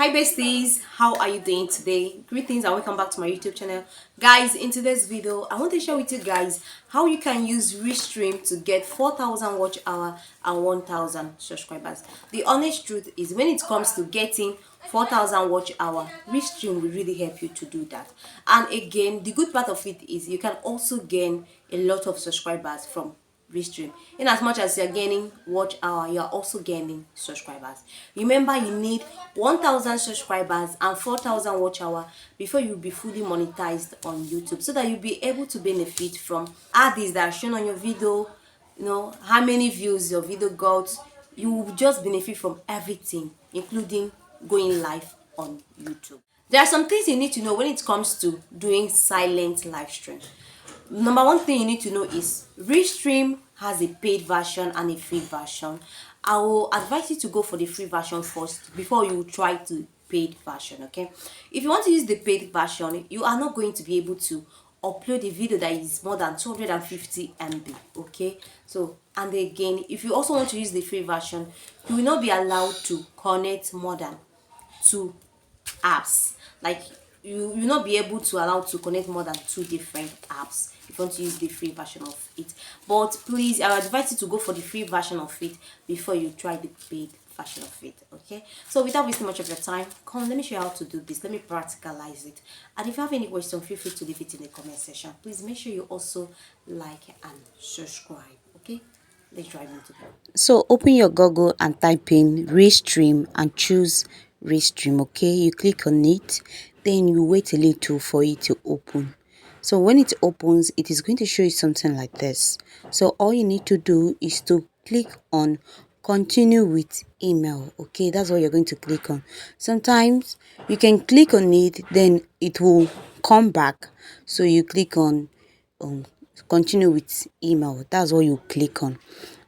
Hi besties, how are you doing today? Greetings and welcome back to my YouTube channel. Guys, in today's video, I want to share with you guys how you can use RESTREAM to get 4,000 watch hour and 1,000 subscribers. The honest truth is when it comes to getting 4,000 watch hour, RESTREAM will really help you to do that. And again, the good part of it is you can also gain a lot of subscribers from RESTREAM. In as much as you're gaining watch hour, you're also gaining subscribers. Remember, you need 1,000 subscribers and 4,000 watch hour before you'll be fully monetized on YouTube, so that you'll be able to benefit from ads that are shown on your video, how many views your video got. You will just benefit from everything, including going live on YouTube. There are some things you need to know when it comes to doing silent live stream. Number one thing you need to know is ReStream has a paid version and a free version. I will advise you to go for the free version first before you try to paid version. Okay, if you want to use the paid version, you are not going to be able to upload a video that is more than 250 MB. Okay, so and again, if you also want to use the free version, you will not be allowed to connect more than two apps. Like you will not be able to allow to connect more than two different apps if you want to use the free version of it. But please, I advise you to go for the free version of it before you try the paid version of it. Okay, so without wasting much of your time, come, let me show you how to do this. Let me practicalize it. And if you have any question, feel free to leave it in the comment section. Please make sure you also like and subscribe. Okay, let's dive into it. So open your Google and type in ReStream and choose ReStream. Okay, you click on it, then you wait a little for it to open. So when it opens, it is going to show you something like this. So all you need to do is to click on continue with email. Okay, that's what you're going to click on. Sometimes you can click on it, then it will come back, so you click on continue with email. That's what you click on.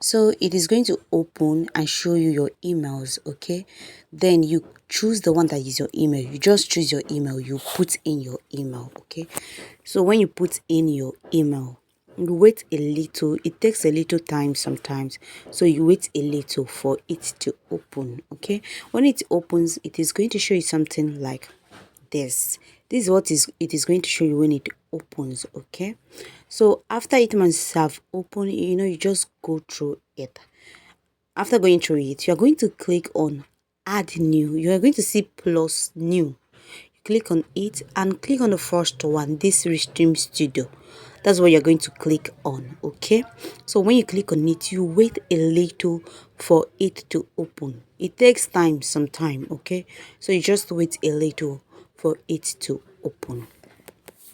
So it is going to open and show you your emails. Okay, then you choose the one that is your email. You just choose your email, you put in your email. Okay, so when you put in your email, you wait a little. It takes a little time sometimes, so you wait a little for it to open. Okay, when it opens, it is going to show you something like this is what it is going to show you when it opens. Okay, so after it must have opened, you just go through it. After going through it, you are going to click on add new. You are going to see plus new. You click on it and click on the first one, this ReStream Studio. That's what you're going to click on. Okay, so when you click on it, you wait a little for it to open. It takes time, some time. Okay, so you just wait a little for it to open.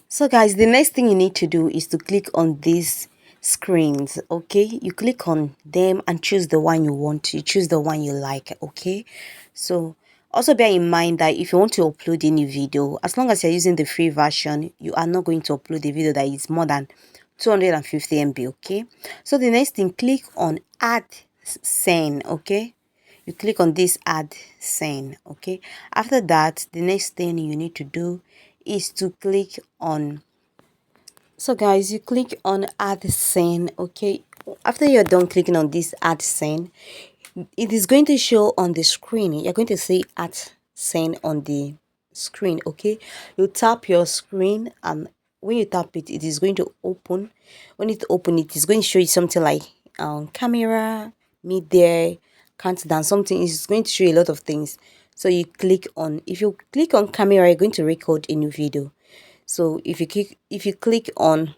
So guys, the next thing you need to do is to click on these screens. Okay, you click on them and choose the one you want. You choose the one you like. Okay, so also bear in mind that if you want to upload any video, as long as you're using the free version, you are not going to upload a video that is more than 250 MB. Okay, so the next thing, click on add scene. Okay, you click on this add scene. Okay, after that, the next thing you need to do is to click on, so guys, you click on add scene. Okay, after you're done clicking on this add scene, it is going to show on the screen. You're going to see add scene on the screen. Okay, you tap your screen, and when you tap it, it is going to open. When it open, it is going to show you something like camera, media, countdown, something. Is going to show you a lot of things. So you click on, if you click on camera, you're going to record a new video. So if you click on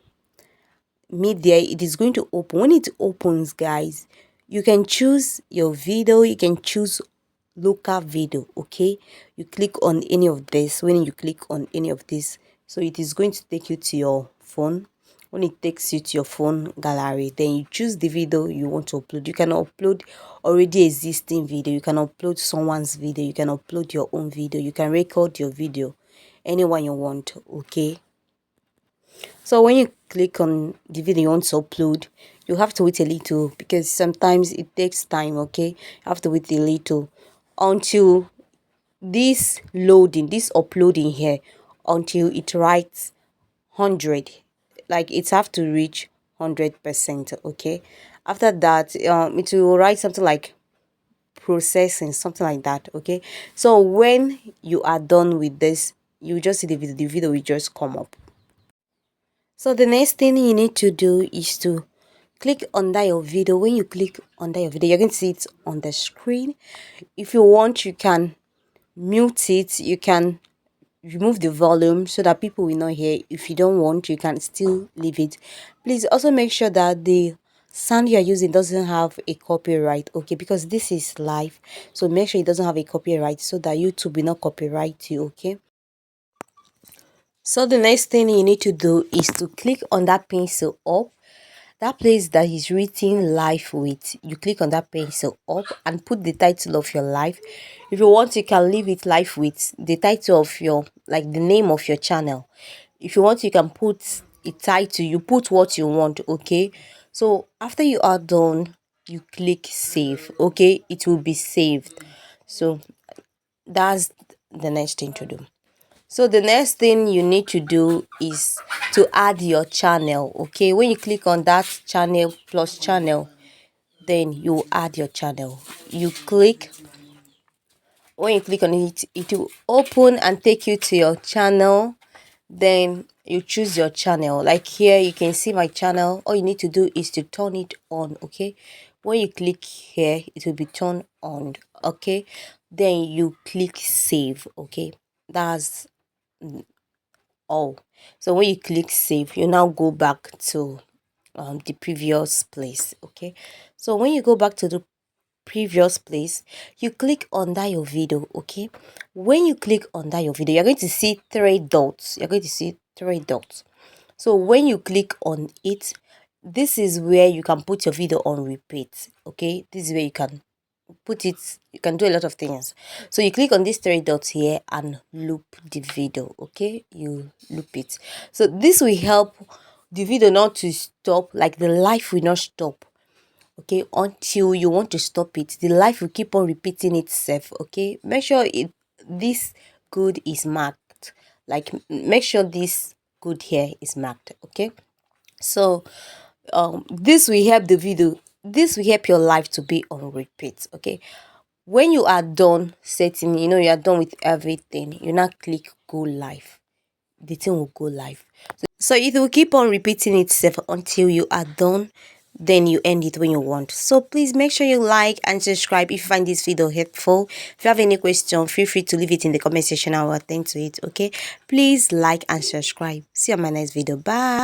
media, it is going to open. When it opens, guys, you can choose your video, you can choose local video. Okay, you click on any of this. When you click on any of this, so it is going to take you to your phone. When it takes you to your phone gallery, then you choose the video you want to upload. You can upload already existing video, you can upload someone's video, you can upload your own video, you can record your video, anyone you want. Okay, so when you click on the video you want to upload, you have to wait a little because sometimes it takes time. Okay, you have to wait a little until this loading, this uploading here, until it writes 100. Like it have to reach 100%. Okay, after that it will write something like processing, something like that. Okay, so when you are done with this, you just see the video will just come up. So the next thing you need to do is to click under your video. When you click under your video, you're going to see it on the screen. If you want, you can mute it, you can remove the volume so that people will not hear. If you don't want, you can still leave it. Please also make sure that the sound you are using doesn't have a copyright, okay, because this is live. So make sure it doesn't have a copyright so that YouTube will not copyright you, okay. So the next thing you need to do is to click on that pencil up, that place that is written life with. You click on that pencil up and put the title of your life. If you want, you can leave it life with the title of your, like the name of your channel. If you want, you can put a title, you put what you want, okay. So after you are done, you click save, okay, it will be saved. So that's the next thing to do. So the next thing you need to do is to add your channel, okay. When you click on that channel plus channel, then you add your channel. You click, when you click on it, it will open and take you to your channel. Then you choose your channel. Like here you can see my channel. All you need to do is to turn it on, okay. When you click here, it will be turned on, okay. Then you click save, okay. That's all. So when you click save, you now go back to the previous place, okay. So when you go back to the previous place, you click under your video, okay. When you click under your video, you're going to see three dots. You're going to see three dots. So when you click on it, this is where you can put your video on repeat, okay. This is where you can put it, you can do a lot of things. So you click on these three dots here and loop the video, okay. You loop it, so this will help the video not to stop, like the life will not stop, okay, until you want to stop it. The life will keep on repeating itself, okay. Make sure this good is marked, like make sure this good here is marked, okay. So this will help the video, this will help your life to be on repeat, okay. When you are done setting, you know you are done with everything, you now click go live. The thing will go live. So it will keep on repeating itself until you are done. Then you end it when you want. So please make sure you like and subscribe if you find this video helpful. If you have any question, feel free to leave it in the comment section. I will attend to it, okay. Please like and subscribe. See you on my next video. Bye.